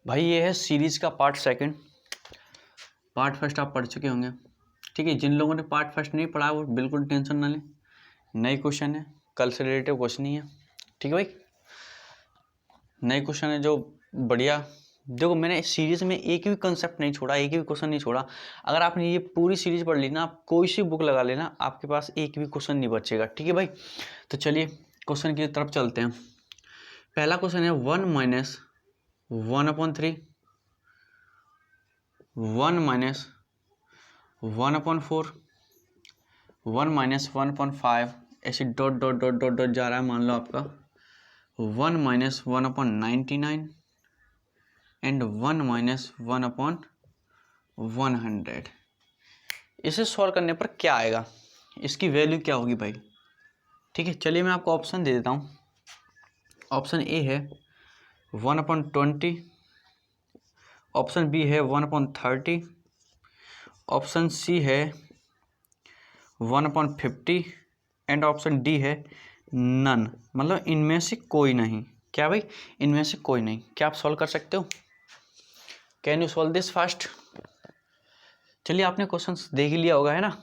भाई ये है सीरीज का पार्ट सेकंड। पार्ट फर्स्ट आप पढ़ चुके होंगे, ठीक है। जिन लोगों ने पार्ट फर्स्ट नहीं पढ़ा वो बिल्कुल टेंशन ना लें, नई क्वेश्चन है, कल से रिलेटिव क्वेश्चन ही है, ठीक है भाई। नए क्वेश्चन है जो बढ़िया। देखो मैंने सीरीज में एक भी कंसेप्ट नहीं छोड़ा, एक भी क्वेश्चन नहीं छोड़ा। अगर आपने ये पूरी सीरीज पढ़ ली ना, आप कोई सी बुक लगा लेना, आपके पास एक भी क्वेश्चन नहीं बचेगा, ठीक है भाई। तो चलिए क्वेश्चन की तरफ चलते हैं। पहला क्वेश्चन है 1-1/3 1-1/4 1-1/5 ऐसे dot dot dot dot dot जा रहा है। मान लो आपका 1-1/99 एंड 1-1/100। इसे सॉल्व करने पर क्या आएगा, इसकी वैल्यू क्या होगी भाई, ठीक है। चलिए मैं आपको ऑप्शन दे देता हूँ। ऑप्शन ए है 1/20, ऑप्शन बी है 1/30, ऑप्शन सी है 1/50 एंड ऑप्शन डी है नन, मतलब इनमें से कोई नहीं। क्या भाई, इनमें से कोई नहीं। क्या आप सॉल्व कर सकते हो? Can you solve this fast? चलिए आपने क्वेश्चंस देख ही लिया होगा, है ना।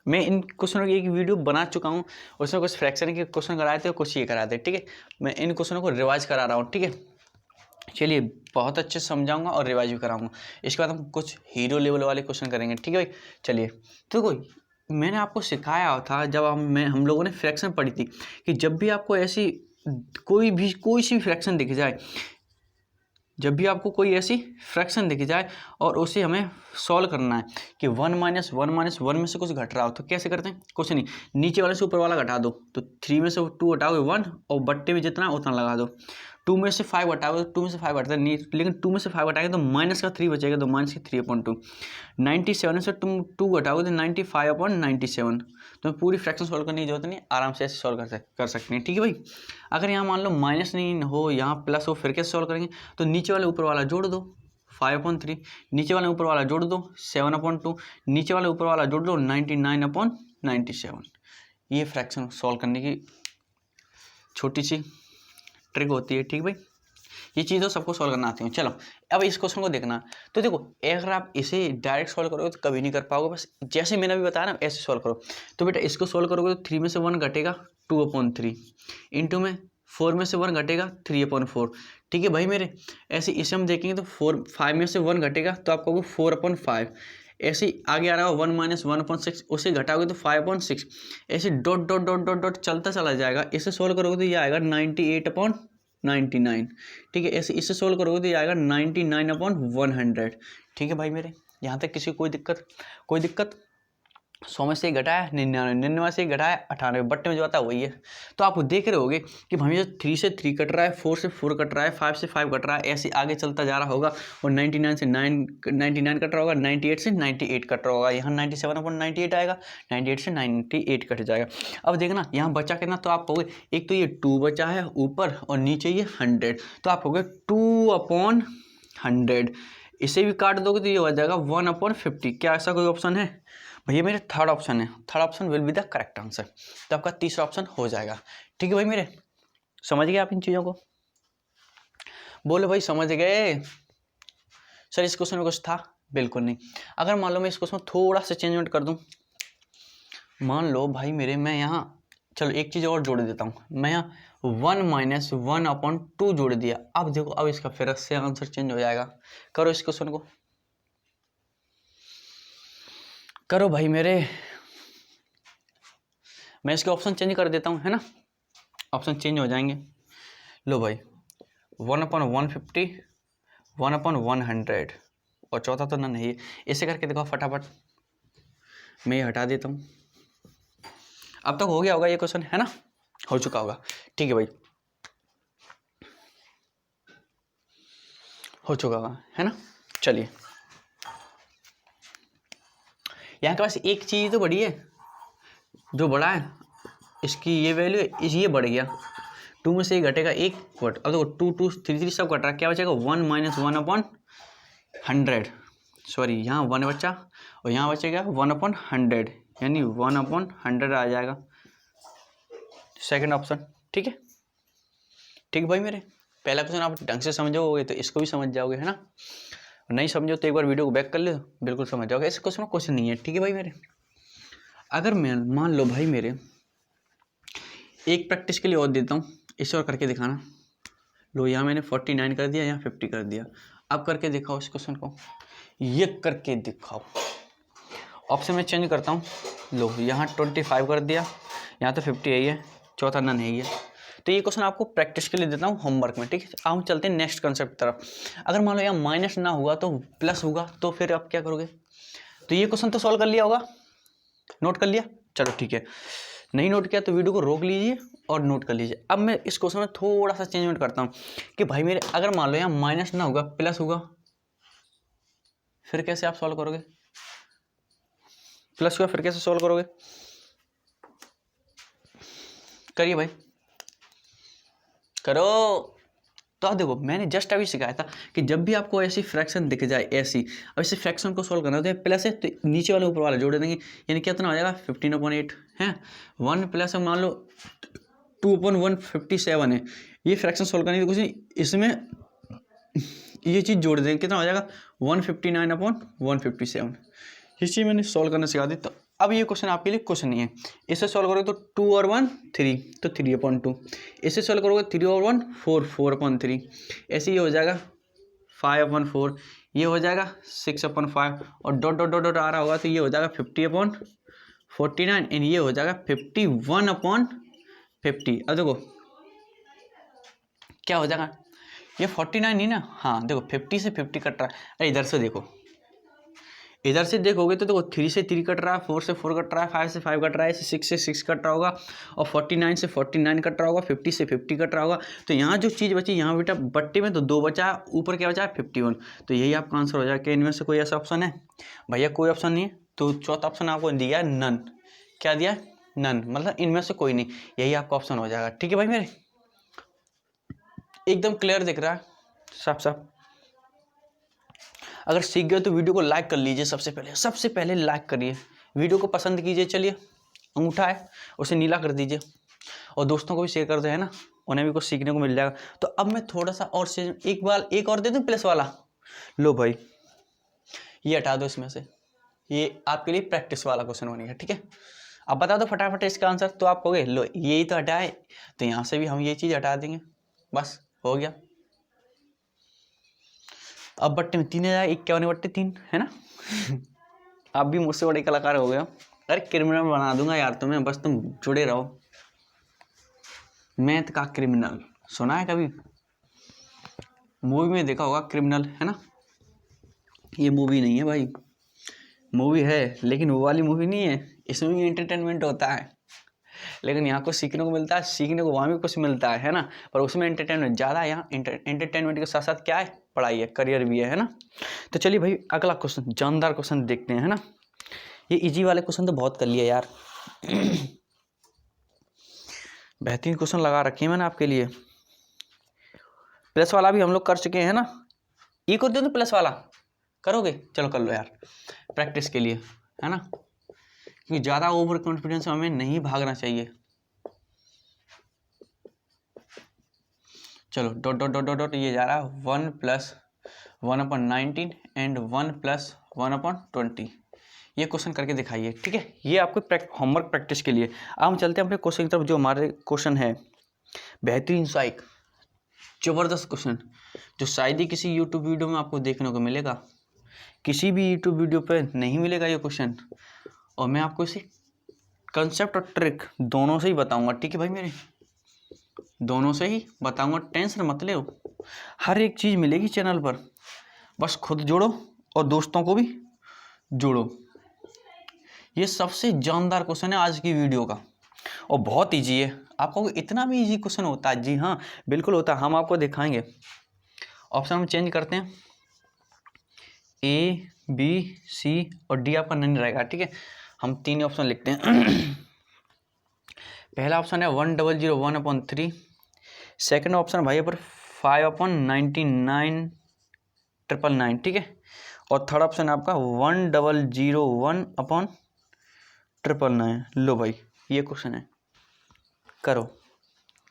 मैं इन क्वेश्चनों की एक वीडियो बना चुका हूँ, उसमें कुछ फ्रैक्शन के क्वेश्चन कराए थे और कुछ ये कराए थे, ठीक है। मैं इन क्वेश्चनों को रिवाइज करा रहा हूँ, ठीक है। चलिए बहुत अच्छे से समझाऊंगा और रिवाइज भी कराऊंगा। इसके बाद हम कुछ हीरो लेवल वाले क्वेश्चन करेंगे, ठीक है भाई। चलिए तो कोई मैंने आपको सिखाया था जब हम लोगों ने फ्रैक्शन पढ़ी थी कि जब भी आपको ऐसी कोई सी भी फ्रैक्शन दिख जाए, जब भी आपको कोई ऐसी फ्रैक्शन दिख जाए और उसे हमें सॉल्व करना है कि 1-1 में से कुछ घट रहा हो, तो कैसे करते हैं? कुछ नहीं, नीचे वाले से ऊपर वाला घटा दो, तो 3 में से 2 हटाओगे 1 और बट्टे में जितना उतना लगा दो। 2 में से 5 हटाओगे तो 2 में से 5 हटता नहीं, लेकिन 2 में से 5 हटाएंगे तो माइनस का 3 बचेगा, तो माइनस का 3/2। 97 से तुम 2 हटाओगे तो 95/97। तो पूरी फ्रैक्शन सॉल्व करने की जरूरत नहीं, आराम से ऐसे सॉल्व कर सकते हैं, ठीक है भाई। अगर यहाँ मान लो माइनस नहीं हो, यहाँ प्लस हो, फिर कैसे सॉल्व करेंगे? तो नीचे वाले ऊपर वाला जोड़ दो 5/3, नीचे वाले ऊपर वाला जोड़ दो 7/2, नीचे वाले ऊपर वाला जोड़ दो 99/97। ये फ्रैक्शन सॉल्व करने की छोटी सी ट्रिक होती है, ठीक भाई। ये चीज़ तो सबको सॉल्व करना आती है। चलो अब इस क्वेश्चन को देखना। तो देखो अगर आप इसे डायरेक्ट सॉल्व करोगे तो कभी नहीं कर पाओगे, बस जैसे मैंने अभी बताया ना ऐसे सॉल्व करो। तो बेटा इसको सॉल्व करोगे तो 3 में से 1 घटेगा 2/3, इंटू में 4 में से 1 घटेगा 3/4, ठीक है भाई मेरे। ऐसे इसे हम देखेंगे तो 5 में से 1 घटेगा तो आपको 4/5। ऐसे ही आगे आ रहा है 1-1/6, उसे घटाओगे तो 5/6। ऐसे dot dot dot dot dot चलता चला जाएगा। इसे सोल्व करोगे तो ये आएगा 98/99, ठीक है। ऐसे इसे सोल्व करोगे तो ये आएगा 99/100, ठीक है भाई मेरे। यहाँ तक किसी को कोई दिक्कत? 100 में से एक घटाया 99, 99 से एक घटाया 98, बट्टे में जो आता है वही है। तो आप देख रहे होगे कि भाई 3 से 3 कट रहा है, 4 से 4 कट रहा है, 5 से 5 कट रहा है, ऐसे आगे चलता जा रहा होगा। और 99 से 99 कट रहा होगा, 98 से 98 कट रहा होगा। यहाँ 97/98 आएगा, 98 से 98 कट जाएगा। अब देखना यहाँ बचा कितना, तो आप कहोगे एक तो ये 2 बचा है ऊपर और नीचे ये 100, तो आप कहोगे 2/100। इसे भी काट दोगे तो ये हो जाएगा 1/50। क्या ऐसा कोई ऑप्शन है? भैया मेरे थर्ड ऑप्शन है, third option will be the correct answer. तो आपका तीसरा ऑप्शन हो जाएगा, ठीक है भाई मेरे। समझ गए आप इन चीज़ों को? बोलो भाई समझ गए? सर इस क्वेश्चन में कुछ था? बिल्कुल नहीं। अगर मान लो मैं इस क्वेश्चन में थोड़ा सा चेंजमेंट कर दूं, मान लो भाई मेरे, मैं यहाँ चलो एक चीज़ और जोड़ देता हूँ। मैं यहाँ 1-1/2 जोड़ दिया। अब देखो अब इसका फिर से आंसर चेंज हो जाएगा। करो इस क्वेश्चन को, करो भाई मेरे। मैं इसके ऑप्शन चेंज कर देता हूँ, है ना, ऑप्शन चेंज हो जाएंगे। लो भाई 1/150, 1/100 और चौथा तो नन है। इसे करके देखो फटाफट, मैं ये हटा देता हूँ। अब तक हो गया होगा ये क्वेश्चन, है ना, हो चुका होगा, ठीक है भाई, हो चुका होगा, है ना। चलिए यहाँ के पास एक चीज़ तो बड़ी है, जो बड़ा है इसकी ये वैल्यू है, ये बढ़ गया। 2 में से एक घटेगा 1 वट। अब देखो 2 2 3 3 सब घट रहा है, क्या बचेगा 1-1/100। सॉरी यहाँ 1 बचा और यहाँ बचेगा 1/100, यानी 1/100 आ जाएगा सेकंड ऑप्शन, ठीक है। ठीक भाई मेरे, पहला क्वेश्चन आप ढंग से समझोगे तो इसको भी समझ जाओगे, है ना। नहीं समझो तो एक बार वीडियो को बैक कर लो, बिल्कुल समझ जाओगे। ऐसे क्वेश्चन क्वेश्चन नहीं है, ठीक है भाई मेरे। अगर मैं मान लो भाई मेरे एक प्रैक्टिस के लिए और देता हूँ, इसे और करके दिखाना। लो यहाँ मैंने 49 कर दिया, यहाँ 50 कर दिया। अब करके दिखाओ इस क्वेश्चन को, ये करके दिखाओ। ऑप्शन में चेंज करता हूँ। लो यहाँ 25 कर दिया, यहाँ तो 50 है, चौथा नन है ये। तो ये क्वेश्चन आपको प्रैक्टिस के लिए देता हूँ होमवर्क में, ठीक है। अब हम चलते हैं नेक्स्ट कंसेप्ट तरफ। अगर मान लो यहाँ माइनस ना हुआ तो प्लस होगा, तो फिर आप क्या करोगे। तो ये क्वेश्चन तो सॉल्व कर लिया होगा, नोट कर लिया, चलो ठीक है। नहीं नोट किया तो वीडियो को रोक लीजिए और नोट कर लीजिए। अब मैं इस क्वेश्चन में थोड़ा सा चेंजमेंट करता हूँ कि भाई मेरे अगर मान लो यहाँ माइनस ना होगा प्लस होगा, फिर कैसे आप सॉल्व करोगे। प्लस हुआ फिर कैसे सॉल्व करोगे, करिए भाई करो। तो आप देखो मैंने जस्ट अभी सिखाया था कि जब भी आपको ऐसी फ्रैक्शन दिख जाए ऐसी, अब इसे फ्रैक्शन को सॉल्व करना है तो प्लस है तो नीचे वाले ऊपर वाला जोड़ देंगे, यानी कितना हो जाएगा 15/8 है। 1 प्लस मान लो 2/157 है। ये फ्रैक्शन सॉल्व करने की कोशिश, इसमें ये चीज़ जोड़ देंगे, कितना हो जाएगा 159/157। ये चीज़ मैंने सॉल्व करना सिखा दी। तो अब ये क्वेश्चन आपके लिए क्वेश्चन नहीं है। इसे सॉल्व करोगे तो 2 और 1 3, तो 3/2। इसे सॉल्व करोगे 3 और 1 4, 4/3। ऐसे ये हो जाएगा 5/4, ये हो जाएगा 6/5 और डॉट डॉट डॉट डॉट आ रहा होगा तो ये हो जाएगा 50/49 एंड ये हो जाएगा 51/50। अब देखो क्या हो जाएगा, ये 49 नहीं ना, हाँ देखो 50 से 50 कट रहा है। अरे इधर से देखो, इधर से देखोगे तो देखो 3 से 3 कट रहा है, 4 से 4 कट रहा है, 5 से 5 कट रहा है, 6 से 6 कट रहा होगा और 49 से 49 कट रहा होगा, 50 से 50 कट रहा होगा। तो यहाँ जो चीज़ बची, यहाँ बेटा बट्टे में तो 2 बचा, ऊपर क्या बचा है 51। तो यही आपका आंसर हो जाएगा। इनमें से कोई ऐसा ऑप्शन है भैया, कोई ऑप्शन नहीं है। तो चौथा ऑप्शन आपको दिया है नन। क्या दिया, नन, मतलब इनमें से कोई नहीं, यही आपका ऑप्शन हो जाएगा। ठीक है भाई मेरे, एकदम क्लियर दिख रहा है, साफ साफ। अगर सीख गए तो वीडियो को लाइक कर लीजिए, सबसे पहले लाइक करिए, वीडियो को पसंद कीजिए। चलिए अंगूठा है उसे नीला कर दीजिए और दोस्तों को भी शेयर कर दो, है ना, उन्हें भी कुछ सीखने को मिल जाएगा। तो अब मैं थोड़ा सा और से एक बार एक और दे दूं प्लस वाला। लो भाई ये हटा दो इसमें से, ये आपके लिए प्रैक्टिस वाला क्वेश्चन बनेगा, ठीक है। अब बता दो फटाफट इसका आंसर, तो आप कहोगे लो यही तो हटाए, तो यहाँ से भी हम ये चीज़ हटा देंगे, बस हो गया। अब बट्टे में 3051/3 है ना। आप भी मुझसे बड़े कलाकार हो गए हो। अरे क्रिमिनल बना दूंगा यार तुम्हें, बस तुम जुड़े रहो। मैथ का क्रिमिनल सुना है कभी, मूवी में देखा होगा क्रिमिनल, है ना। ये मूवी नहीं है भाई, मूवी है लेकिन वो वाली मूवी नहीं है, इसमें भी एंटरटेनमेंट होता है। लेकिन यहाँ कुछ सीखने को मिलता है, सीखने को वहाँ भी कुछ मिलता है ना, पर उसमें एंटरटेनमेंट ज़्यादा है। यहाँ एंटरटेनमेंट के साथ साथ क्या है, पढ़ाई है, करियर भी है ना। तो चलिए भाई अगला क्वेश्चन, जानदार क्वेश्चन देखते हैं, है ना। ये इजी वाले क्वेश्चन तो बहुत कर लिया यार। बेहतरीन क्वेश्चन लगा रखे हैं मैंने आपके लिए। प्लस वाला भी हम लोग कर चुके हैं ना, ये कर दो तो प्लस वाला करोगे, चलो कर लो यार प्रैक्टिस के लिए, है ना, क्योंकि ज़्यादा ओवर कॉन्फिडेंस हमें नहीं भागना चाहिए। चलो dot dot dot dot dot ये जा रहा है 1 + 1/19 एंड 1 + 1/20। ये क्वेश्चन करके दिखाइए, ठीक है। ये आपको होमवर्क प्रैक्टिस के लिए। अब हम चलते हैं अपने क्वेश्चन की तरफ। जो हमारे क्वेश्चन है बेहतरीन साइक, ज़बरदस्त क्वेश्चन, जो शायद ही किसी यूट्यूब वीडियो में आपको देखने को मिलेगा, किसी भी यूट्यूब वीडियो पे नहीं मिलेगा ये क्वेश्चन। और मैं आपको इसे कंसेप्ट और ट्रिक दोनों से ही बताऊंगा, ठीक है भाई मेरे, दोनों से ही बताऊंगा, टेंशन मत ले। हर एक चीज़ मिलेगी चैनल पर, बस खुद जोड़ो और दोस्तों को भी जोड़ो। ये सबसे जानदार क्वेश्चन है आज की वीडियो का और बहुत इजी है। आपको इतना भी इजी क्वेश्चन होता है, जी हाँ बिल्कुल होता है, हम आपको दिखाएंगे। ऑप्शन हम चेंज करते हैं, A B C और D आपका नहीं रहेगा, ठीक है। हम 3 ऑप्शन लिखते हैं। पहला ऑप्शन है 1001/3, सेकंड ऑप्शन भाई पर 5/99,999, ठीक है। और थर्ड ऑप्शन है आपका 1001/999। लो भाई ये क्वेश्चन है, करो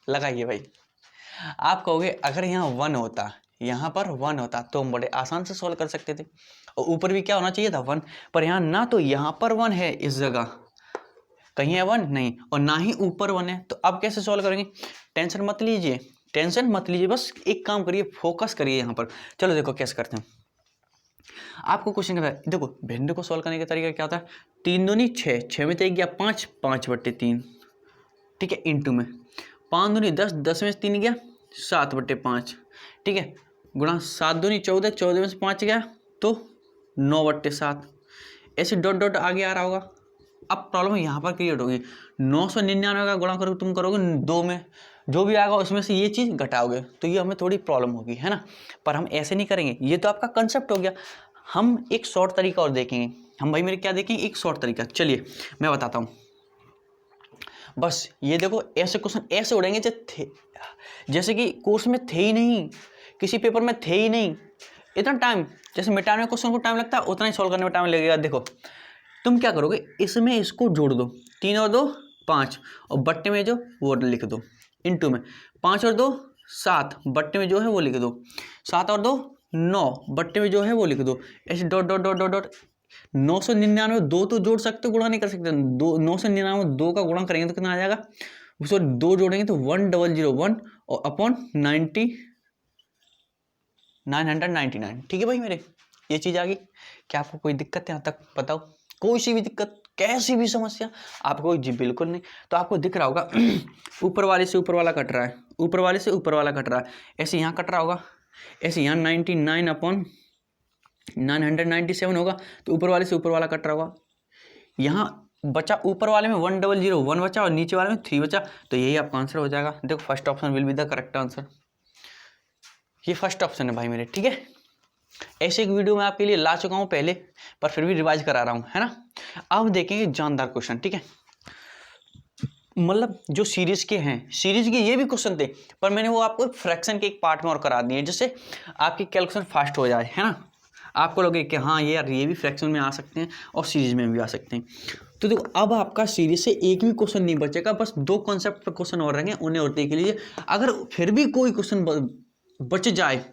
लगाइए भाई। आप कहोगे अगर यहाँ 1 होता, यहाँ पर 1 होता तो हम बड़े आसान से सॉल्व कर सकते थे, और ऊपर भी क्या होना चाहिए था 1, पर यहाँ ना तो यहाँ पर 1 है इस जगह, कहीं है 1 नहीं, और ना ही ऊपर 1 है, तो अब कैसे सॉल्व करेंगे? टेंशन मत लीजिए, टेंशन मत लीजिए, बस एक काम करिए, फोकस करिए यहाँ पर। चलो देखो कैसे करते हैं। आपको क्वेश्चन क्या है, देखो भिन्न को सॉल्व करने का तरीका क्या होता है, 3 दूनी 6, 6 में 1 गया 5, 5/3, ठीक है, इंटू में 5 दूनी 10, 10 में से 3 गया 7/5, ठीक है, गुणा 7 दूनी 14, 14 में से 5 गया तो 9/7, ऐसे डॉट डॉट आगे आ रहा होगा। अब प्रॉब्लम यहाँ पर क्रिएट होगी, 999 का गुणा करोगे, तुम करोगे 2 में, जो भी आएगा उसमें से ये चीज़ घटाओगे, तो ये हमें थोड़ी प्रॉब्लम होगी, है ना। पर हम ऐसे नहीं करेंगे, ये तो आपका कंसेप्ट हो गया। हम एक शॉर्ट तरीका और देखेंगे, हम भाई मेरे क्या देखेंगे, एक शॉर्ट तरीका। चलिए मैं बताता हूँ, बस ये देखो ऐसे क्वेश्चन ऐसे उड़ेंगे जैसे कि कोर्स में थे ही नहीं, किसी पेपर में थे ही नहीं। इतना टाइम जैसे मिटाने में क्वेश्चन को टाइम लगता है, उतना ही सॉल्व करने में टाइम लगेगा। देखो तुम क्या करोगे, इसमें इसको जोड़ दो, 3 और 2 5, और बट्टे में जो वो लिख दो, इंटू में 5 और 2 7, बट्टे में जो है वो लिख दो, 7 और 2 9, बट्टे में जो है वो लिख दो, ऐसे dot dot dot dot dot. 999 दो तो जोड़ सकते हो, गुणा नहीं कर सकते। 999 2 का गुणा करेंगे तो कितना आ जाएगा, उसको 2 जोड़ेंगे तो 1001 और अपॉन 999, ठीक है भाई मेरे, ये चीज़ आ गई। क्या आपको कोई दिक्कत है यहाँ तक, बताओ, कोई सी भी दिक्कत, कैसी भी समस्या आपको? जी बिल्कुल नहीं। तो आपको दिख रहा होगा ऊपर वाले से ऊपर वाला कट रहा है, ऊपर वाले से ऊपर वाला कट रहा है, ऐसे यहाँ कट रहा होगा, ऐसे यहाँ 99/997 होगा, तो ऊपर वाले से ऊपर वाला कट रहा होगा। यहाँ बचा ऊपर वाले में 1001 बचा और नीचे वाले में 3 बचा, तो यही आपका आंसर हो जाएगा। देखो first option will be the correct answer, ये फर्स्ट ऑप्शन है भाई मेरे, ठीक है। ऐसे एक वीडियो मैं आपके लिए ला चुका हूँ पहले, पर फिर भी रिवाइज करा रहा हूँ, है ना। अब देखेंगे जानदार क्वेश्चन, ठीक है, मतलब जो सीरीज के हैं, सीरीज के ये भी क्वेश्चन थे, पर मैंने वो आपको फ्रैक्शन के एक पार्ट में और करा दिए, जिससे आपकी कैलकुलेशन फास्ट हो जाए, है ना। आपको लगे कि हाँ ये यार ये भी फ्रैक्शन में आ सकते हैं और सीरीज में भी आ सकते हैं। तो देखो अब आपका सीरीज से एक भी क्वेश्चन नहीं बचेगा, बस 2 कॉन्सेप्ट पे क्वेश्चन और रहेंगे, उन्हें और देख लीजिए। अगर फिर भी कोई क्वेश्चन बच जाए,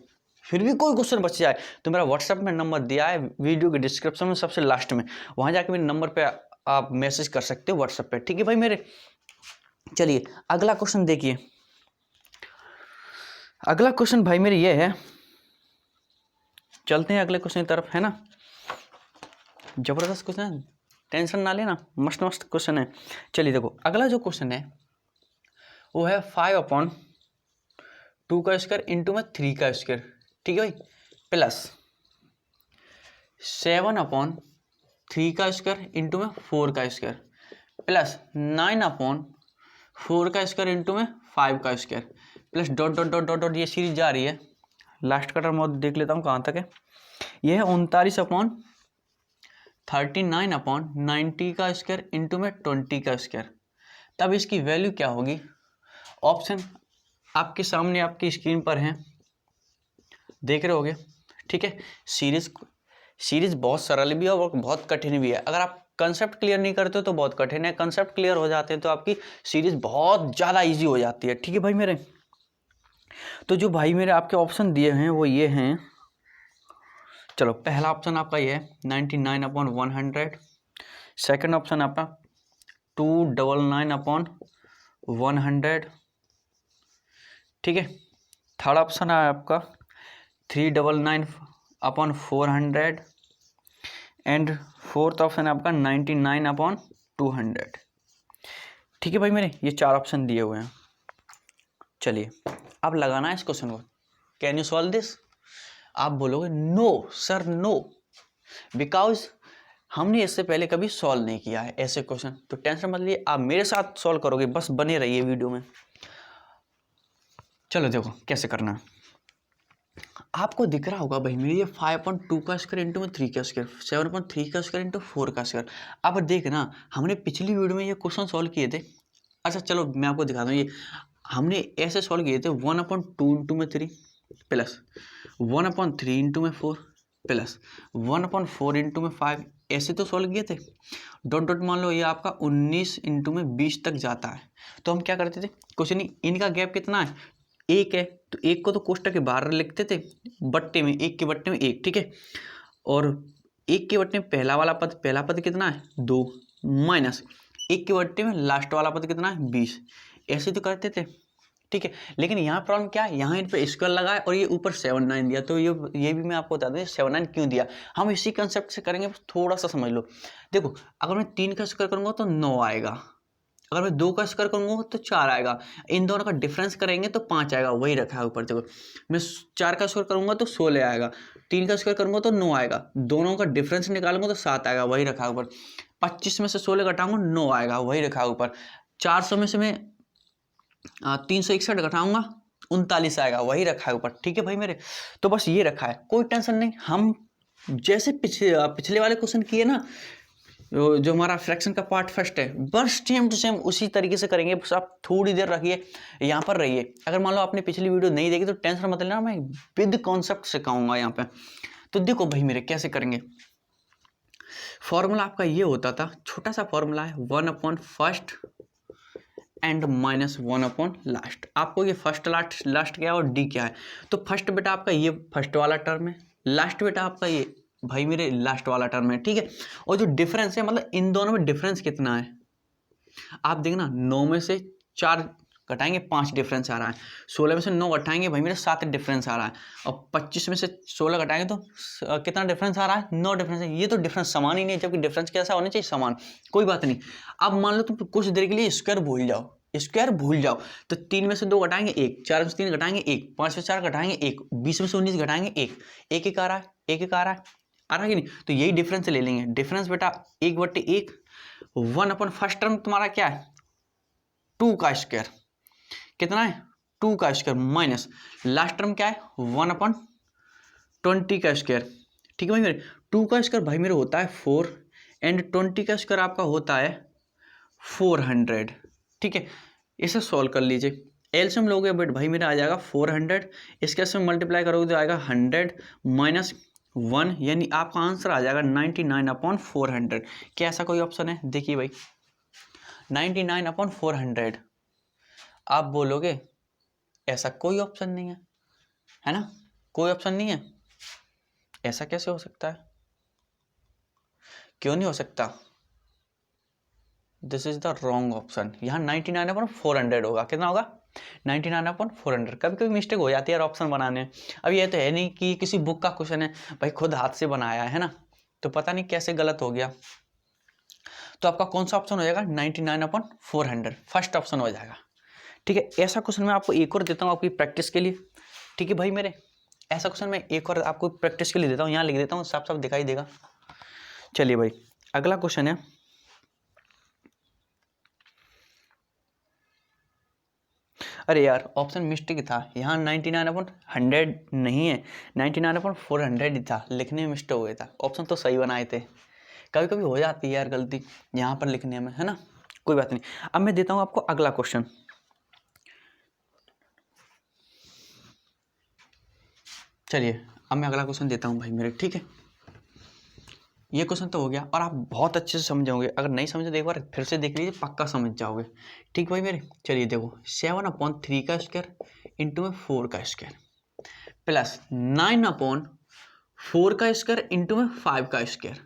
फिर भी कोई क्वेश्चन बच जाए, तो मेरा व्हाट्सएप में नंबर दिया है वीडियो के डिस्क्रिप्शन में सबसे लास्ट में, वहाँ जाके मेरे नंबर पे आप मैसेज कर सकते हो व्हाट्सएप पे, ठीक है भाई मेरे। चलिए अगला क्वेश्चन देखिए, अगला क्वेश्चन भाई मेरे ये है, चलते हैं अगले क्वेश्चन की तरफ, है ना। जबरदस्त क्वेश्चन है, टेंशन ना लेना, मस्त मस्त क्वेश्चन है। चलिए देखो अगला जो क्वेश्चन है वो है 5/2 का स्क्वायर इंटू में 3 का स्क्वायर, ठीक है भाई, प्लस 7/3 का स्क्वायर इंटू में 4 का स्क्वायर, प्लस 9/4 का स्क्वायर इंटू में 5 का square, plus dot dot dot dot dot, ये सीरीज जा रही है। लास्ट का टर्म और देख लेता हूँ कहाँ तक है, ये है 39/39/90 का स्क्वायर इंटू में 20 का स्क्वायर। तब इसकी वैल्यू क्या होगी? ऑप्शन आपके सामने आपकी स्क्रीन पर हैं, देख रहे होगे, ठीक है। सीरीज बहुत सरल भी है और बहुत कठिन भी है। अगर आप कंसेप्ट क्लियर नहीं करते हो तो बहुत कठिन है, कंसेप्ट क्लियर हो जाते हैं तो आपकी सीरीज बहुत ज़्यादा इजी हो जाती है, ठीक है भाई मेरे। तो जो भाई मेरे आपके ऑप्शन दिए हैं वो ये हैं, चलो पहला ऑप्शन आपका ये है 99/100, सेकंड ऑप्शन आपका 299/100, ठीक है। थर्ड ऑप्शन है आपका 399/400 एंड फोर्थ ऑप्शन है आपका 99/200, ठीक है भाई मेरे, ये 4 ऑप्शन दिए हुए हैं। चलिए अब लगाना है इस क्वेश्चन को, कैन यू सॉल्व दिस? आप बोलोगे नो सर नो, बिकॉज हमने इससे पहले कभी सॉल्व नहीं किया है ऐसे क्वेश्चन, तो टेंशन मत लिए, आप मेरे साथ सॉल्व करोगे, बस बने रहिए वीडियो में। चलो देखो कैसे करना है। आपको दिख रहा होगा भाई मेरे ये 5/2 का स्क्वायर इंटू में 3 का स्क्वायर, 7/3 का स्क्वायर इंटू 4 का स्क्वायर। अब देखना हमने पिछली वीडियो में ये क्वेश्चन सॉल्व किए थे। अच्छा चलो मैं आपको दिखाता हूँ, ये हमने ऐसे सॉल्व किए थे 1/2 इंटू में 3 प्लस 1/3 इंटू में 4 प्लस 1/4 इंटू में 5, ऐसे तो सॉल्व किए थे। डॉट डॉट मान लो ये आपका 19 इंटू में 20 तक जाता है, तो हम क्या करते थे, कुछ नहीं, इनका गैप कितना है एक है तो एक को तो कोष्टक के बाहर लिखते थे, बट्टे में, एक के बट्टे में एक, ठीक है। और एक के बट्टे में पहला पद कितना है 2, माइनस एक के बट्टे में लास्ट वाला पद कितना है 20, ऐसे तो करते थे, ठीक है। लेकिन यहाँ प्रॉब्लम क्या है, यहाँ इन पे स्क्वायर लगा है और ये ऊपर 7/9 दिया, तो ये भी मैं आपको बता दूँ 7/9 क्यों दिया। हम इसी कंसेप्ट से करेंगे, थोड़ा सा समझ लो। देखो अगर मैं 3 का स्क्वायर करूँगा तो 9 आएगा, अगर मैं 2 का स्क्वायर करूँगा तो 4 आएगा, इन दोनों का डिफरेंस करेंगे तो 5 आएगा, वही रखा है ऊपर। देखो मैं 4 का स्क्वायर करूँगा तो 16 आएगा, 3 का स्क्वायर करूँगा तो 9 आएगा, दोनों का डिफरेंस निकालूंगा तो 7 आएगा, वही रखा है ऊपर। 25 में से 16 घटाऊंगा 9 आएगा, वही रखा है ऊपर। 400 में से मैं 361 घटाऊंगा 39 आएगा, वही रखा है ऊपर, ठीक है भाई मेरे। तो बस ये रखा है, कोई टेंशन नहीं। हम जैसे पिछले वाले क्वेश्चन किए ना, जो हमारा फ्रैक्शन का पार्ट फर्स्ट है, बस सेम टू सेम उसी तरीके से करेंगे। बस आप थोड़ी देर रखिए, यहाँ पर रहिए। अगर मान लो आपने पिछली वीडियो नहीं देखी तो टेंशन मत लेना, मैं विद कॉन्सेप्ट सिखाऊंगा यहाँ पे। तो देखो भाई मेरे कैसे करेंगे। फॉर्मूला आपका ये होता था, छोटा सा फॉर्मूला है, 1/1 एंड -1/लास्ट। आपको ये फर्स्ट लास्ट क्या है और डी क्या है। तो फर्स्ट बेटा आपका ये फर्स्ट वाला टर्म है, लास्ट बेटा आपका ये भाई मेरे लास्ट वाला टर्म है, ठीक है। और जो डिफरेंस है, मतलब इन दोनों में डिफरेंस कितना है आप देखना, 9 में से 4 घटाएंगे 5 डिफरेंस आ रहा है, 16 में से 9 घटाएंगे भाई मेरे 7 डिफरेंस आ रहा है, और 25 में से 16 घटाएंगे तो कितना डिफरेंस आ रहा है 9 डिफरेंस है। ये तो डिफरेंस समान ही नहीं है, जबकि डिफरेंस कैसा होना चाहिए समान। कोई बात नहीं, अब मान लो तुम कुछ देर के लिए स्क्वायर भूल जाओ, तो 3 में से 2 घटाएंगे 1, 4 में से 3 घटाएंगे 1, 5 में से 4 घटाएंगे 1, 20 में से 19 घटाएंगे 1, एक आ रहा है, एक आ रहा है कि नहीं। तो यही डिफरेंस ले लेंगे। डिफरेंस बेटा 1/1, 1/फर्स्ट टर्म तुम्हारा क्या है 2 का स्क्वायर, कितना है 2 का स्क्वायर, माइनस लास्ट टर्म क्या है 1/20 का स्क्वायर, ठीक है भाई मेरे। 2 का स्क्वायर भाई मेरे होता है 4 एंड 20 का स्क्वायर आपका होता है 400, ठीक है। इसे सॉल्व कर लीजिए, एलसीएम लोगे बट भाई मेरा आ जाएगा 400, इसके से मल्टीप्लाई करोगे तो आएगा 100 माइनस 1, यानी आपका आंसर आ जाएगा 99/400। क्या ऐसा कोई ऑप्शन है, देखिए भाई 99/400। आप बोलोगे ऐसा कोई ऑप्शन नहीं है ना, कोई ऑप्शन नहीं है, ऐसा कैसे हो सकता है, क्यों नहीं हो सकता। This is the wrong option. यहाँ 99/400 होगा, कितना होगा 99/400। कभी कभी मिस्टेक हो जाती है ऑप्शन बनाने में। अब ये तो है नहीं कि किसी बुक का क्वेश्चन है भाई, खुद हाथ से बनाया है ना, तो पता नहीं कैसे गलत हो गया। तो आपका कौन सा ऑप्शन हो जाएगा 99/400, फर्स्ट ऑप्शन हो जाएगा, ठीक है। ऐसा क्वेश्चन मैं आपको एक और देता हूँ आपकी प्रैक्टिस के लिए, ठीक है भाई मेरे। ऐसा क्वेश्चन मैं एक और आपको प्रैक्टिस के लिए देता हूँ, यहाँ लिख देता हूँ, साफ साफ दिखाई देगा। चलिए भाई अगला क्वेश्चन है, अरे यार ऑप्शन मिस्टेक था, यहाँ 99/100 नहीं है, 99/400 ही था, लिखने में मिस्टेक हो गया था। ऑप्शन तो सही बनाए थे, कभी कभी हो जाती है यार गलती यहाँ पर लिखने में, है ना, कोई बात नहीं। अब मैं देता हूँ आपको अगला क्वेश्चन। चलिए अब मैं अगला क्वेश्चन देता हूँ भाई मेरे, ठीक है। ये क्वेश्चन तो हो गया और आप बहुत अच्छे से समझोगे, अगर नहीं समझे तो एक बार फिर से देख लीजिए, पक्का समझ जाओगे, ठीक भाई मेरे। चलिए देखो 7/3 का स्क्वायर इंटू में 4 का स्क्वायर प्लस 9/4 का स्क्वायर इंटू में 5 का स्क्वायर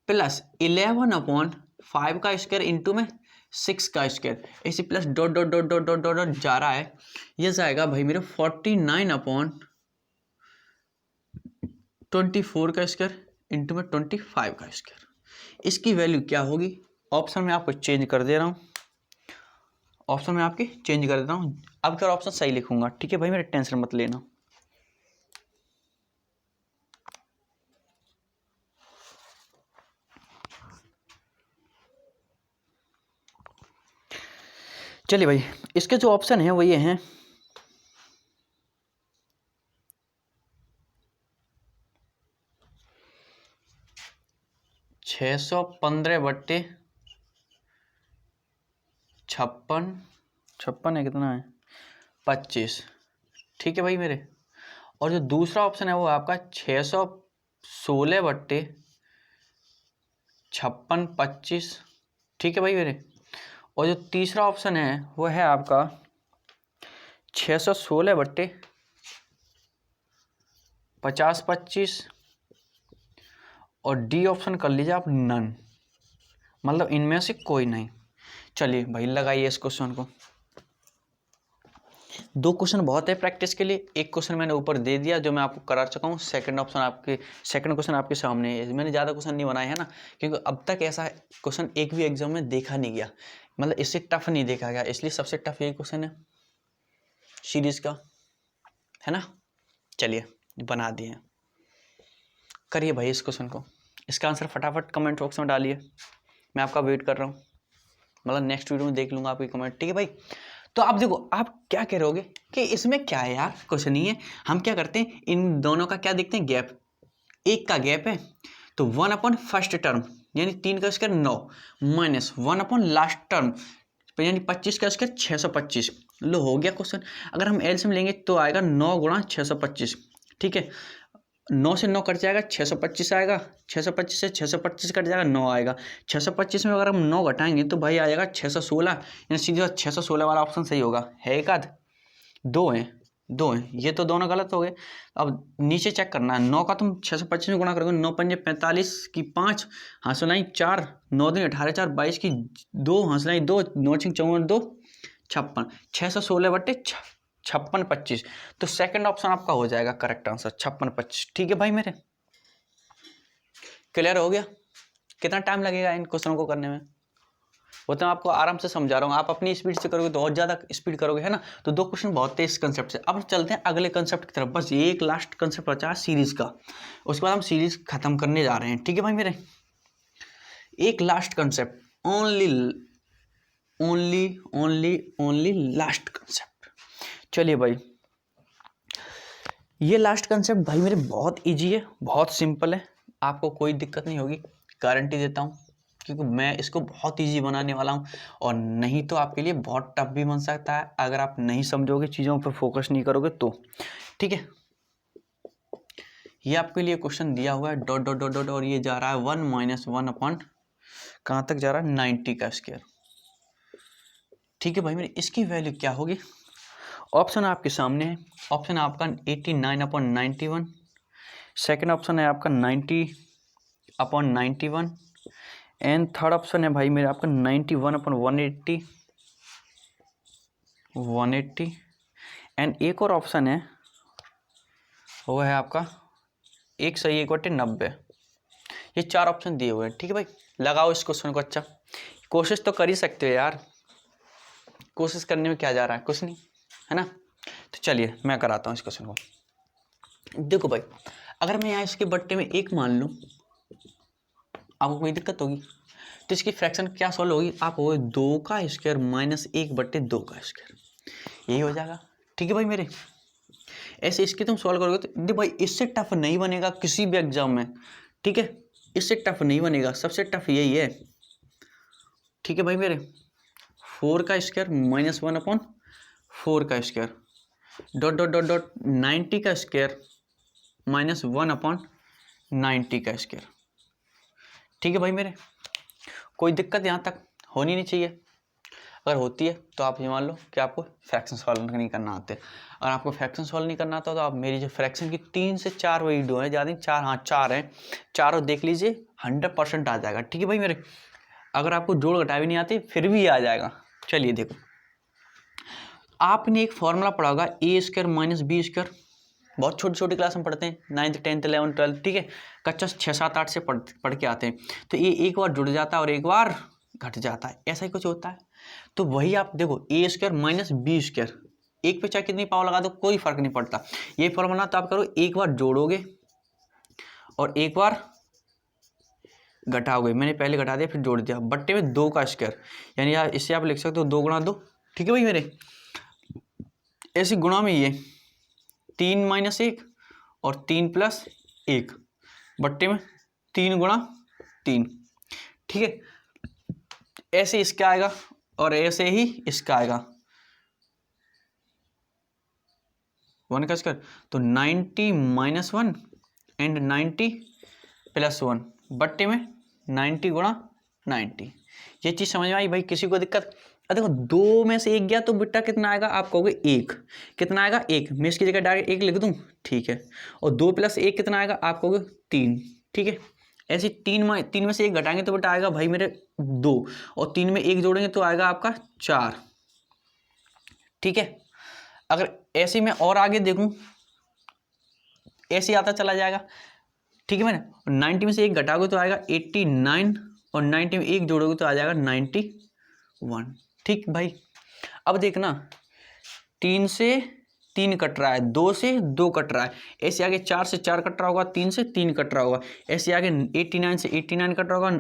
प्लस 11/5 का स्क्वायर इंटू में 6 का स्क्वायर, ऐसे plus dot dot dot dot dot dot dot जा रहा है। ये जाएगा भाई मेरे 49/24 का स्क्वायर इंटू में 25 का स्क्वायर। इसकी वैल्यू क्या होगी, ऑप्शन में आपको चेंज कर दे रहा हूँ, ऑप्शन में आपके चेंज कर देता हूँ। अब क्या ऑप्शन सही लिखूंगा, ठीक है भाई मेरे, टेंशन मत लेना। चलिए भाई इसके जो ऑप्शन है वो ये हैं, 615/56 है, कितना है 25, ठीक है भाई मेरे। और जो दूसरा ऑप्शन है वो आपका 616/56 ठीक है भाई मेरे। और जो तीसरा ऑप्शन है वो है आपका 616 बट्टे 50/25 और डी ऑप्शन कर लीजिए आप नन, मतलब इनमें से कोई नहीं। चलिए भाई लगाइए इस क्वेश्चन को। 2 क्वेश्चन बहुत है प्रैक्टिस के लिए, एक क्वेश्चन मैंने ऊपर दे दिया जो मैं आपको करा चुका हूँ। सेकंड क्वेश्चन आपके सामने है। मैंने ज़्यादा क्वेश्चन नहीं बनाए है ना, क्योंकि अब तक ऐसा क्वेश्चन एक भी एग्जाम में देखा नहीं गया, मतलब इससे टफ नहीं देखा गया, इसलिए सबसे टफ यही क्वेश्चन है सीरीज का, है ना। चलिए बना दिए, करिए भाई इस क्वेश्चन को। इसका आंसर फटाफट कमेंट बॉक्स में डालिए, मैं आपका वेट कर रहा हूँ, मतलब नेक्स्ट वीडियो में देख लूँगा आपकी कमेंट, ठीक है भाई। तो आप देखो, आप क्या कह रहे होगे कि इसमें क्या है यार, कुछ नहीं है। हम क्या करते हैं, इन दोनों का क्या देखते हैं, गैप, एक का गैप है तो 1/फर्स्ट टर्म यानी 3 का स्क्वायर 9 माइनस 1/लास्ट टर्म यानी 25 का स्क्वायर 625। लो हो गया क्वेश्चन। अगर हम एलसीएम लेंगे तो आएगा 9 गुणा 625, ठीक है। 9 से 9 कट जाएगा, 625 आएगा, 625 से 625 कट जाएगा, 9 आएगा। 625 में अगर हम 9 घटाएंगे तो भाई आ जाएगा 616, यानी सीधी बात 616 वाला ऑप्शन सही होगा। है एक आध, दो हैं, ये तो दोनों गलत हो गए। अब नीचे चेक करना है, 9 का तुम 625 में गुणा करोगे, 9 पंजे 45 की 5 हाँसलाई 4, 9 दिन 18 4 22 की 2 हाँसलाई 2, 9 6 54 2 56, 616 बट्टे 56/25। तो सेकंड ऑप्शन आपका हो जाएगा करेक्ट आंसर 56/25। ठीक है भाई, मेरे क्लियर हो गया। कितना टाइम लगेगा इन क्वेश्चनों को करने में, वो तो मैं आपको आराम से समझा रहा हूँ। आप अपनी स्पीड से करोगे तो और ज़्यादा स्पीड करोगे, है ना। तो 2 क्वेश्चन बहुत थे इस कंसेप्ट से। अब चलते हैं अगले कंसेप्ट की तरफ। बस ये एक लास्ट कंसेप्ट बचा है सीरीज का, उसके बाद हम सीरीज खत्म करने जा रहे हैं। ठीक है भाई मेरे, एक last concept, only last concept. चलिए भाई, ये लास्ट कंसेप्ट भाई मेरे बहुत इजी है, बहुत सिंपल है, आपको कोई दिक्कत नहीं होगी, गारंटी देता हूँ, क्योंकि मैं इसको बहुत इजी बनाने वाला हूँ। और नहीं तो आपके लिए बहुत टफ भी बन सकता है अगर आप नहीं समझोगे, चीज़ों पर फोकस नहीं करोगे तो। ठीक है, ये आपके लिए क्वेश्चन दिया हुआ है डॉट डॉट डॉट डॉट, और ये जा रहा है 1 - 1 कहाँ तक जा रहा है, 90 का स्क्वायर। ठीक है भाई मेरे, इसकी वैल्यू क्या होगी। ऑप्शन आपके सामने है। ऑप्शन आपका 89/91, सेकेंड ऑप्शन है आपका 90/91, एंड थर्ड ऑप्शन है भाई मेरा आपका 91/180, एंड एक और ऑप्शन है वो है आपका 1/90। ये 4 ऑप्शन दिए हुए हैं। ठीक है भाई, लगाओ इस क्वेश्चन को। अच्छा, कोशिश तो कर ही सकते हो यार, कोशिश करने में क्या जा रहा है, कुछ नहीं, है ना। तो चलिए मैं कराता हूँ इस क्वेश्चन को। देखो भाई, अगर मैं यहाँ इसके बट्टे में 1 मान लूँ, आपको कोई दिक्कत होगी, तो इसकी फ्रैक्शन क्या सॉल्व होगी, आप हो 2 का स्क्वायर माइनस 1/2 का स्क्वायर, यही हो जाएगा। ठीक है भाई मेरे, ऐसे इसके तुम सॉल्व करोगे तो देखो भाई, इससे टफ नहीं बनेगा किसी भी एग्जाम में। ठीक है, इससे टफ नहीं बनेगा, सबसे टफ यही है। ठीक है भाई मेरे, 4 का स्क्वायर माइनस 1/4 का square dot dot dot dot 90 का स्क्वायर माइनस 1/90 का स्क्वायर। ठीक है भाई मेरे, कोई दिक्कत यहाँ तक होनी नहीं चाहिए। अगर होती है तो आप ये मान लो कि आपको फ्रैक्शन सॉल्व नहीं करना आते। अगर आपको फ्रैक्शन सॉल्व नहीं करना आता तो आप मेरी जो फ्रैक्शन की 3 से 4 वीडियो है, ज़्यादा 4, हाँ 4 हैं, चारों देख लीजिए, 100% आ जाएगा। ठीक है भाई मेरे, अगर आपको जोड़ घटा भी नहीं आती फिर भी आ जाएगा। चलिए देखो, आपने एक फॉर्मूला पढ़ा होगा a² माइनस b², बहुत छोटी छोटी क्लास में पढ़ते हैं, 9th 10th 11th 12th। ठीक है, कच्चा 6 7 8 से पढ़ के आते हैं। तो ये एक बार जुड़ जाता है और एक बार घट जाता है, ऐसा ही कुछ होता है। तो वही आप देखो, a² माइनस b², एक पे चाहे कितनी पावर लगा दो कोई फर्क नहीं पड़ता। ये फॉर्मूला तो आप करो, एक बार जोड़ोगे और एक बार घटाओगे। मैंने पहले घटा दिया फिर जोड़ दिया, बट्टे में 2 का स्क्वायर, यानी इससे आप लिख सकते हो 2 गुणा 2। ठीक है भाई मेरे, ऐसी गुणा में ये 3 - 1 और 3 + 1 बट्टे में 3 गुणा 3। ठीक है, ऐसे इसका आएगा और ऐसे ही इसका आएगा 1 का स्क्वायर, तो 90 - 1 एंड 90 + 1 बट्टे में 90 गुणा 90। ये चीज़ समझ में आई भाई, किसी को दिक्कत। अब देखो 2 में से 1 गया तो बेटा कितना आएगा, आप कहोगे 1, कितना आएगा 1, मैं इसकी जगह डायरेक्ट 1 लिख दूं, ठीक है। और 2 + 1 कितना आएगा, आप कहोगे 3, ठीक है। ऐसे 3 में से 1 घटाएंगे तो बेटा आएगा भाई मेरे 2, और 3 में 1 जोड़ेंगे तो आएगा आपका 4, ठीक है। अगर ऐसे में और आगे देखूं, ऐसे आता चला जाएगा, ठीक है। मैंने 90 में से 1 घटाओगे तो आएगा 89, और 90 में 1 जोड़ोगे तो आ जाएगा 91, ठीक भाई। अब देखना 3 से 3 कट रहा है, 2 से 2 कट रहा है, ऐसे आगे 4 से 4 कट रहा होगा, 3 से 3 कट रहा होगा, ऐसे आगे 89 से 89 कट रहा होगा,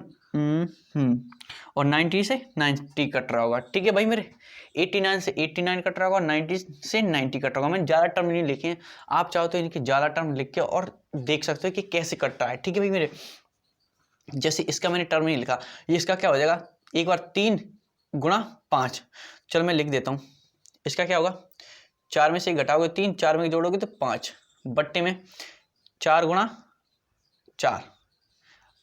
और 90 से 90 कट रहा होगा, ठीक है भाई मेरे। 89 से 89 कट रहा होगा, 90 से 90 कट रहा होगा। मैंने ज़्यादा टर्म नहीं लिखे हैं, आप चाहो तो इनके ज़्यादा टर्म लिख के और देख सकते हो कि कैसे कट रहा है, ठीक है भाई मेरे। जैसे इसका मैंने टर्म नहीं लिखा, ये इसका क्या हो जाएगा, एक बार 3 × 5, चलो मैं लिख देता हूँ। इसका क्या होगा, 4 में से घटाओगे 3, 4 में जोड़ोगे तो 5, बट्टे में 4 × 4।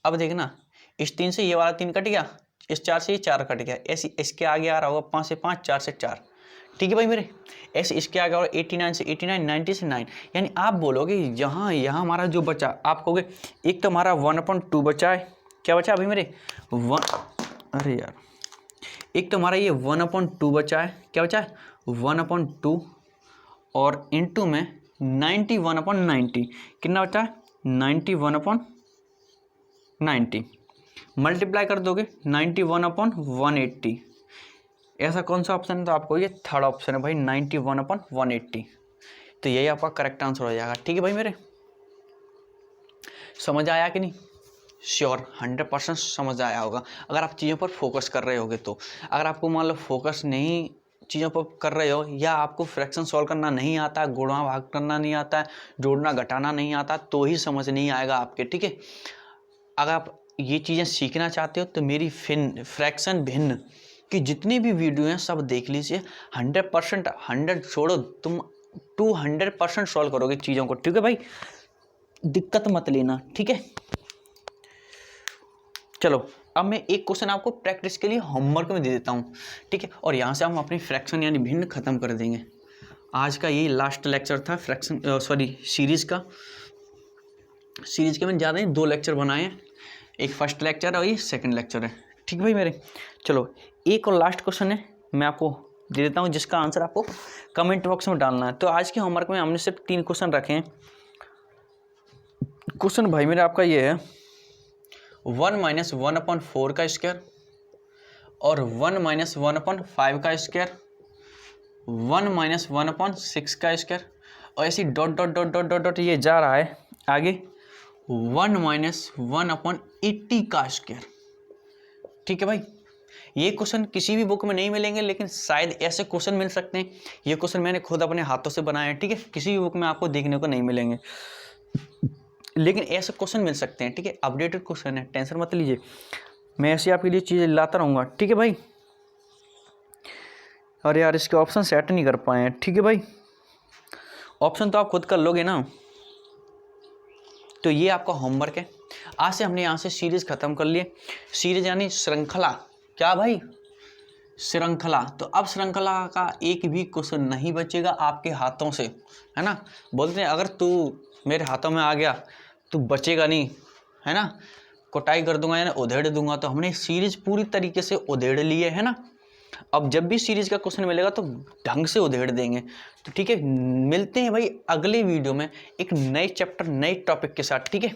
अब देखना इस 3 से ये वाला 3 कट गया, इस 4 से ये 4 कट गया, ऐसे इसके आगे आ रहा होगा 5 से 5, 4 से 4, ठीक है भाई मेरे। ऐसे इसके आगे और 89 से 89, 90 से 9, यानी आप बोलोगे यहाँ हमारा जो बचा, आप कहोगे एक तो हमारा 1/2 बचा है, क्या बचा अभी मेरे 1, अरे यार, एक तो हमारा ये 1/2 बचा है, क्या बचा है 1/2, और इनटू में 91/90, कितना बचा है 91/90, मल्टीप्लाई कर दोगे 91/180। ऐसा कौन सा ऑप्शन है, तो आपको ये थर्ड ऑप्शन है भाई, 91/180। तो यही आपका करेक्ट आंसर हो जाएगा, ठीक है भाई मेरे। समझ आया कि नहीं, श्योर 100% समझ आया होगा अगर आप चीज़ों पर फोकस कर रहे होगे तो। अगर आपको मान लो फोकस नहीं चीज़ों पर कर रहे हो, या आपको फ्रैक्शन सॉल्व करना नहीं आता, गुणा भाग करना नहीं आता है, जोड़ना घटाना नहीं आता, तो ही समझ नहीं आएगा आपके, ठीक है। अगर आप ये चीज़ें सीखना चाहते हो तो मेरी फ्रैक्शन भिन्न की जितनी भी वीडियो हैं सब देख लीजिए, 100%, 100 छोड़ो, तुम 200% सॉल्व करोगे चीज़ों को, ठीक है भाई, दिक्कत मत लेना, ठीक है। चलो अब मैं एक क्वेश्चन आपको प्रैक्टिस के लिए होमवर्क में दे देता हूँ, ठीक है, और यहाँ से हम अपनी फ्रैक्शन यानी भिन्न खत्म कर देंगे। आज का यही लास्ट लेक्चर था फ्रैक्शन सीरीज़ का। सीरीज़ के मैंने ज़्यादा नहीं 2 लेक्चर बनाए हैं, एक फर्स्ट लेक्चर और ये सेकंड लेक्चर है, ठीक भाई मेरे। चलो एक और लास्ट क्वेश्चन है, मैं आपको दे देता हूँ, जिसका आंसर आपको कमेंट बॉक्स में डालना है। तो आज के होमवर्क में हमने सिर्फ 3 क्वेश्चन रखे हैं। क्वेश्चन भाई मेरे आपका ये है, 1 - 1/4 का स्क्वायर, और 1 - 1/5 का स्क्वायर, 1 - 1/6 का स्क्वायर, और ऐसी dot dot dot dot dot dot ये जा रहा है आगे 1 - 1/80 का स्क्वायर, ठीक है भाई। ये क्वेश्चन किसी भी बुक में नहीं मिलेंगे, लेकिन शायद ऐसे क्वेश्चन मिल सकते हैं। ये क्वेश्चन मैंने खुद अपने हाथों से बनाए हैं, ठीक है, किसी भी बुक में आपको देखने को नहीं मिलेंगे, लेकिन ऐसे क्वेश्चन मिल सकते हैं, ठीक है। अपडेटेड क्वेश्चन है, टेंशन मत लीजिए, मैं ऐसे आपके लिए चीज़ें लाता रहूँगा, ठीक है भाई। अरे यार इसके ऑप्शन सेट नहीं कर पाए हैं, ठीक है भाई, ऑप्शन तो आप खुद कर लोगे ना। तो ये आपका होमवर्क है। आज से हमने यहाँ से सीरीज़ ख़त्म कर लिए। सीरीज यानी श्रृंखला, क्या भाई श्रृंखला। तो अब श्रृंखला का एक भी क्वेश्चन नहीं बचेगा आपके हाथों से, है ना। बोलते हैं अगर तू मेरे हाथों में आ गया तो बचेगा नहीं, है ना, कुटाई कर दूंगा यानी उधेड़ दूंगा। तो हमने सीरीज पूरी तरीके से उधेड़ लिए, है ना। अब जब भी सीरीज का क्वेश्चन मिलेगा तो ढंग से उधेड़ देंगे। तो ठीक है, मिलते हैं भाई अगले वीडियो में एक नए चैप्टर नए टॉपिक के साथ, ठीक है।